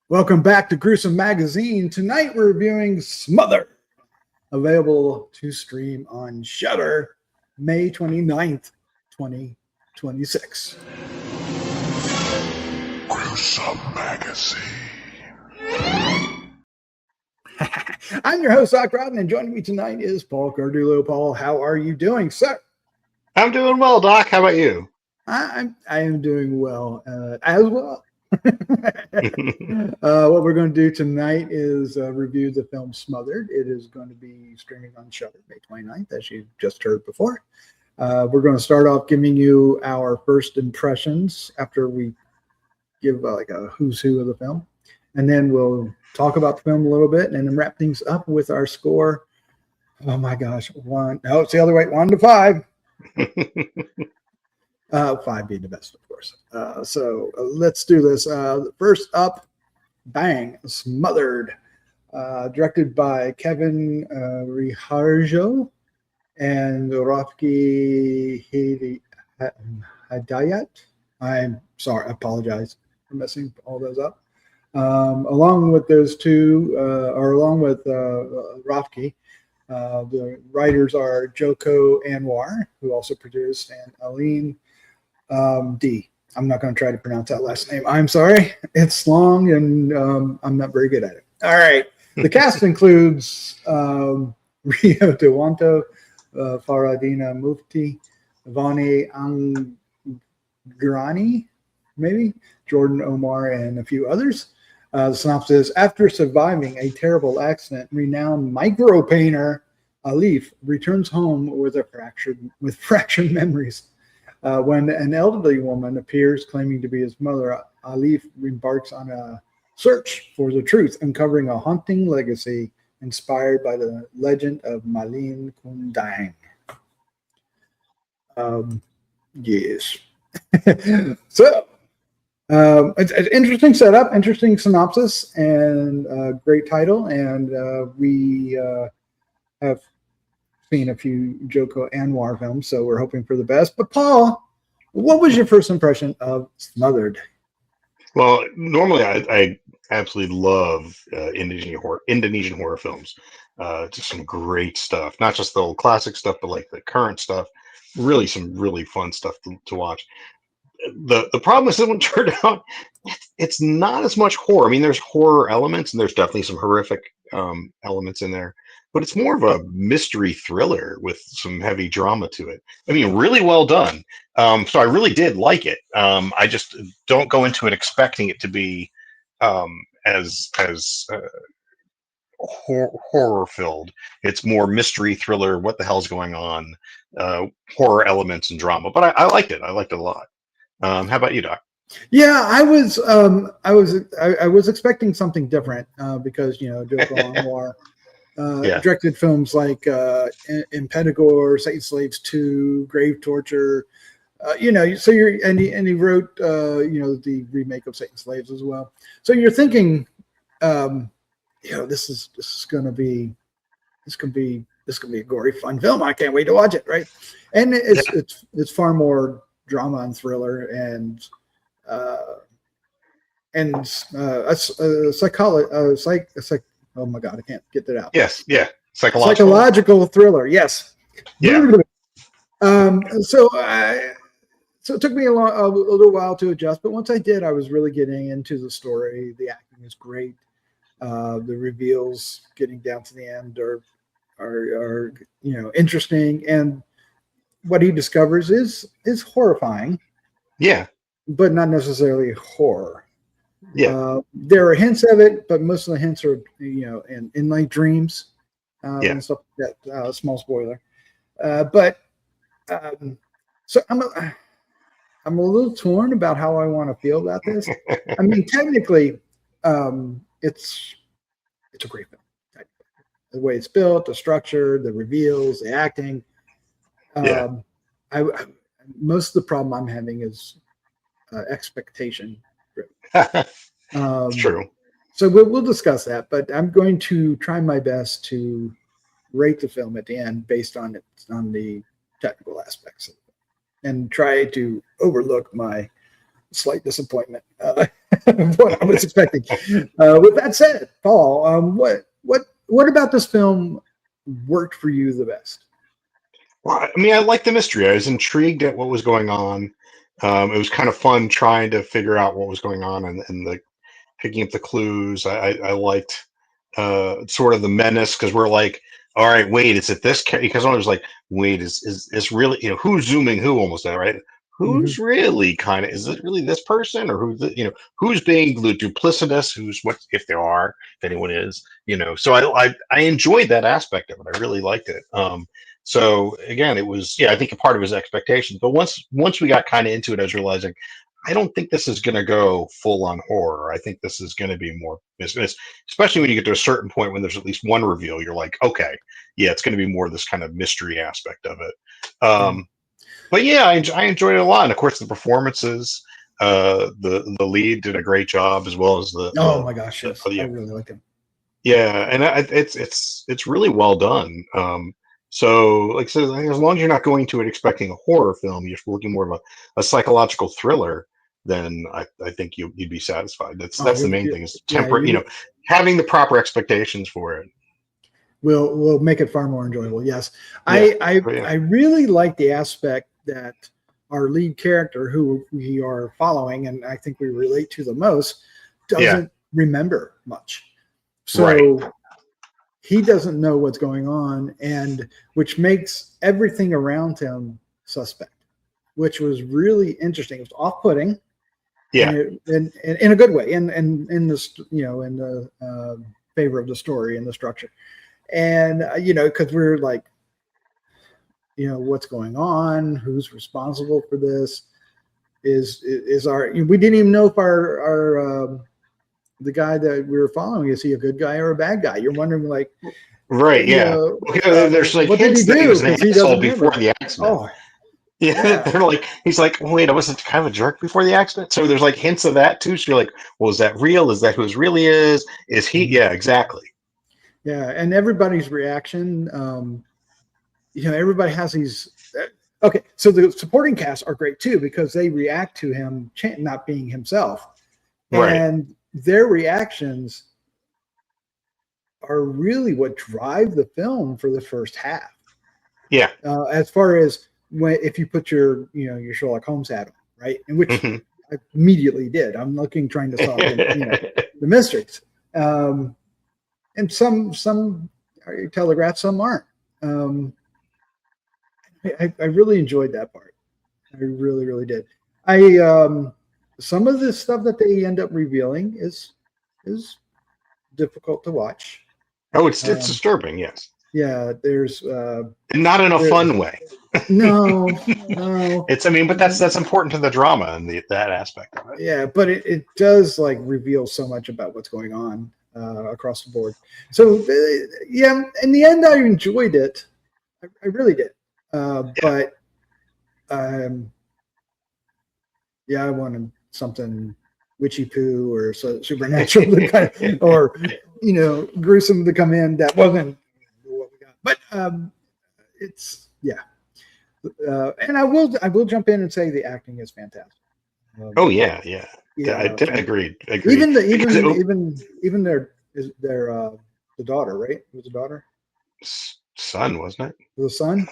Welcome back to Gruesome Magazine. Tonight we're reviewing Smothered, available to stream on Shudder May 29th, 2026. Gruesome Magazine. I'm your host, Doc Rodden, and joining me tonight is Paul Cardulo. Paul, how are you doing, sir? I'm doing well, Doc. How about you? I am doing well as well. What we're going to do tonight is review the film Smothered. It is going to be streaming on Shudder May 29th, as you just heard before. We're going to start off giving you our first impressions after we give like a who's who of the film, and then we'll talk about the film a little bit, and then wrap things up with our score. Oh my gosh, it's the other way, 1 to 5. 5 being the best, of course. So let's do this. First up, bang, Smothered, directed by Kevin Rahardjo and Rafki Hidayat. I'm sorry, I apologize for messing all those up. Along with those two, or along with Rafki, the writers are Joko Anwar, who also produced, and Aline. D. I'm not going to try to pronounce that last name. I'm sorry. It's long, and I'm not very good at it. All right. The cast includes Dewanto, Faradina, Mufti, Vonny, Anggraini, maybe, Jordan, Omar, and a few others. The synopsis: after surviving a terrible accident, renowned micro painter Alif returns home with fractured memories. When an elderly woman appears claiming to be his mother, Alif embarks on a search for the truth, uncovering a haunting legacy inspired by the legend of Malin Kundang. Yes. So, it's an interesting setup, interesting synopsis, and a great title. And we have seen a few Joko Anwar films, so we're hoping for the best. But Paul, what was your first impression of Smothered? Well, normally I absolutely love Indonesian horror films. Just some great stuff, not just the old classic stuff, but like the current stuff. Really, some really fun stuff to watch. The problem is that when it turned out, it's not as much horror. I mean, there's horror elements, and there's definitely some horrific elements in there, but it's more of a mystery thriller with some heavy drama to it. I mean, really well done. So I really did like it. I just don't go into it expecting it to be as horror filled. It's more mystery thriller. What the hell's going on? Horror elements and drama. But I liked it. I liked it a lot. How about you, Doc? Yeah, I was expecting something different because Joko Anwar directed films like Impedagore, Satan Slaves 2, Grave Torture. So he wrote the remake of Satan Slaves as well. So you're thinking, this is gonna be a gory fun film. I can't wait to watch it, right? And it's far more drama and thriller and oh my god, I can't get that out. Yes, yeah, psychological thriller. Yes. Yeah. So it took me a little while to adjust, but once I did, I was really getting into the story. The acting is great. The reveals getting down to the end are interesting, and what he discovers is horrifying. Yeah. But not necessarily horror. Yeah. There are hints of it, but most of the hints are in like dreams and stuff like that. Small spoiler. So I'm a little torn about how I want to feel about this. I mean, technically, it's a great film. The way it's built, the structure, the reveals, the acting. Most of the problem I'm having is expectation. True. So we'll discuss that, but I'm going to try my best to rate the film at the end based on the technical aspects of it, and try to overlook my slight disappointment. what I was expecting. With that said, Paul, what about this film worked for you the best? Well, I mean, I liked the mystery. I was intrigued at what was going on. It was kind of fun trying to figure out what was going on and the picking up the clues. I liked sort of the menace because we're like, all right, wait, is it this? Because I was like, wait, is really, who's zooming who almost there, right? Who's really kind of, is it really this person or who's, who's being duplicitous? Who's what, if there are, if anyone is, so I enjoyed that aspect of it. I really liked it. So again, it was, I think a part of his expectations, but once we got kind of into it, I was realizing, I don't think this is going to go full on horror. I think this is going to be more business, especially when you get to a certain point when there's at least one reveal. You're like, okay, yeah, it's going to be more this kind of mystery aspect of it. But yeah, I enjoyed it a lot. And of course, the performances, the lead did a great job, as well as Oh my gosh, yes, I yeah, really liked him. yeah, and it's really well done. So, like I said, as long as you're not going to it expecting a horror film, you're looking more of a psychological thriller, then I think you'd be satisfied. That's the main thing is having the proper expectations for it. Will make it far more enjoyable. Yes, Yeah. I really like the aspect that our lead character, who we are following, and I think we relate to the most, doesn't remember much. So he doesn't know what's going on, and which makes everything around him suspect, which was really interesting. It was off-putting, and in a good way, and in this, in the favor of the story and the structure, and because we're like, what's going on, who's responsible for this, is our, we didn't even know if our the guy that we were following, is he a good guy or a bad guy? You're wondering, like, there's like what did he hints that he do? was an Because he asshole doesn't before remember. the accident. Oh, Yeah, they're like, he's like, wait, I wasn't kind of a jerk before the accident. So there's like hints of that too. So you're like, well, is that real? Is that who his really is? Is he? Yeah, exactly. Yeah, and everybody's reaction, everybody has these. Okay, so the supporting cast are great too, because they react to him not being himself, and their reactions are really what drive the film for the first half. Yeah. As far as if you put your Sherlock Holmes hat on, right, and which I immediately did. I'm trying to solve the mysteries, and some are telegraphed, some aren't. I really enjoyed that part. I really, really did. Some of the stuff that they end up revealing is difficult to watch. Oh, it's disturbing. Yes. Yeah, there's not in a fun way. No. It's, but that's important to the drama and that aspect of it. Yeah, but it does like reveal so much about what's going on across the board. So yeah, in the end, I enjoyed it. I really did. But I wanted something witchy poo or supernatural to kind of, or gruesome to come in. That wasn't what we got. But it's and I will jump in and say the acting is fantastic. I did agree. Even their the daughter, right? It was a daughter. Son, wasn't it? It was a son.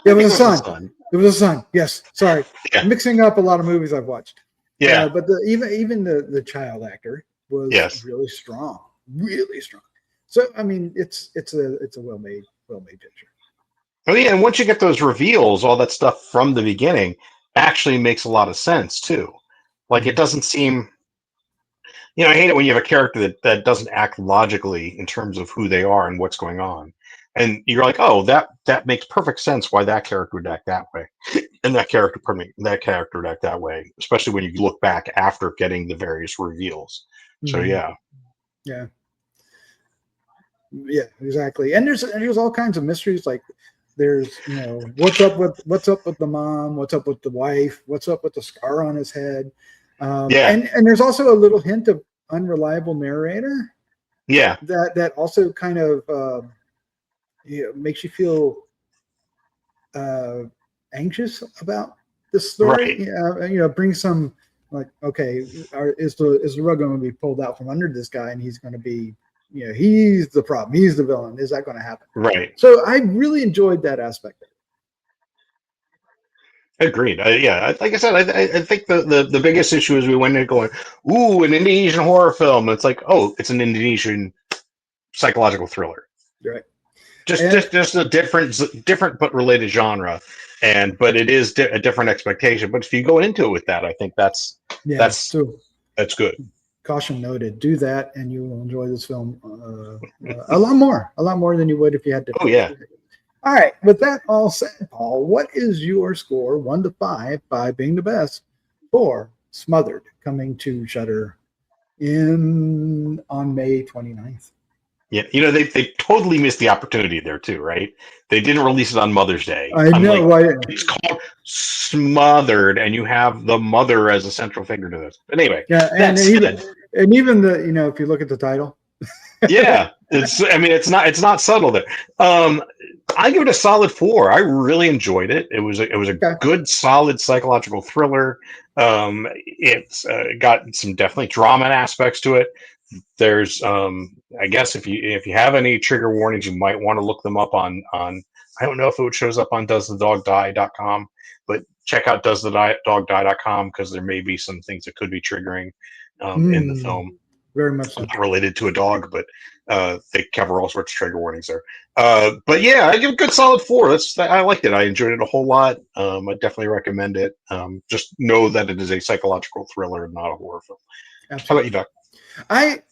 It was a son. It was a son. Yes. Sorry, mixing up a lot of movies I've watched. Yeah, but even the child actor was really strong, really strong. So it's a well made picture. Oh yeah, and once you get those reveals, all that stuff from the beginning actually makes a lot of sense too. Like it doesn't seem, I hate it when you have a character that doesn't act logically in terms of who they are and what's going on. And you're like, oh, that makes perfect sense why that character would act that way. And that character would act that way, especially when you look back after getting the various reveals. So yeah, exactly. And there's all kinds of mysteries. Like there's what's up with the mom, what's up with the wife, what's up with the scar on his head. And there's also a little hint of unreliable narrator. Yeah, that also kind of makes you feel anxious about the story. Right. Bring some Like, okay, is the rug going to be pulled out from under this guy, and he's going to be, he's the problem, he's the villain? Is that going to happen? Right. So I really enjoyed that aspect. Agreed. Yeah, like I said, I think the biggest issue is we went in going, ooh, an Indonesian horror film. It's like, oh, it's an Indonesian psychological thriller. Right. Just a different but related genre, but it is a different expectation. But if you go into it with that, I think that's good. Caution noted. Do that, and you will enjoy this film a lot more than you would if you had to. Oh yeah. All right. With that all said, Paul, what is your score, 1 to 5, 5 being the best, for Smothered, coming to Shudder on May 29th? Yeah, they totally missed the opportunity there too, right? They didn't release it on Mother's Day. I know, right? It's called Smothered, and you have the mother as a central figure to this. But anyway, yeah, and even the if you look at the title, yeah, it's not subtle there. I give it a solid 4. I really enjoyed it. It was a good, solid psychological thriller. It's got some definitely drama aspects to it. There's I guess if you have any trigger warnings, you might want to look them up on I don't know if it shows up on doesthedogdie.com, but check out doesthedogdie.com because there may be some things that could be triggering in the film. Very much so. Not related to a dog, but they cover all sorts of trigger warnings there. But yeah, I give it a good solid 4. I liked it. I enjoyed it a whole lot. I definitely recommend it. Just know that it is a psychological thriller and not a horror film. Absolutely. How about you, Doc? I'm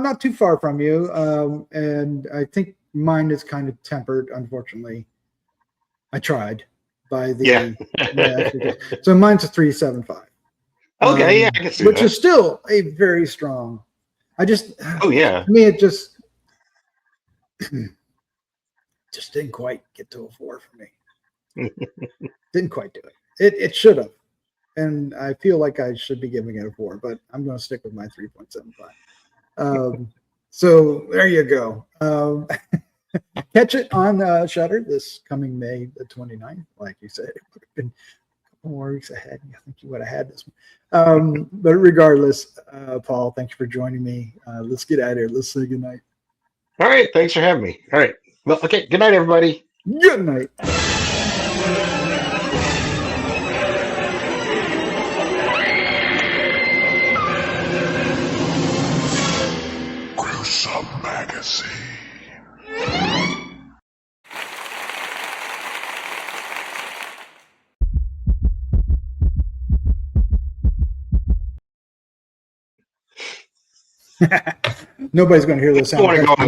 not too far from you, and I think mine is kind of tempered, unfortunately. I tried by the so mine's a 3.75. Okay, I can see which that. is still a very strong. To me it just didn't quite get to a 4 for me. Didn't quite do it. It should have. And I feel like I should be giving it a 4, but I'm going to stick with my 3.75. So there you go. Catch it on Shudder this coming May the 29th. Like you said, it would have been a couple more weeks ahead. I think you would have had this one. But regardless, Paul, thank you for joining me. Let's get out of here. Let's say goodnight. All right. Thanks for having me. All right. Well, okay. Good night, everybody. Good night. Magazine. Nobody's going to hear this sound.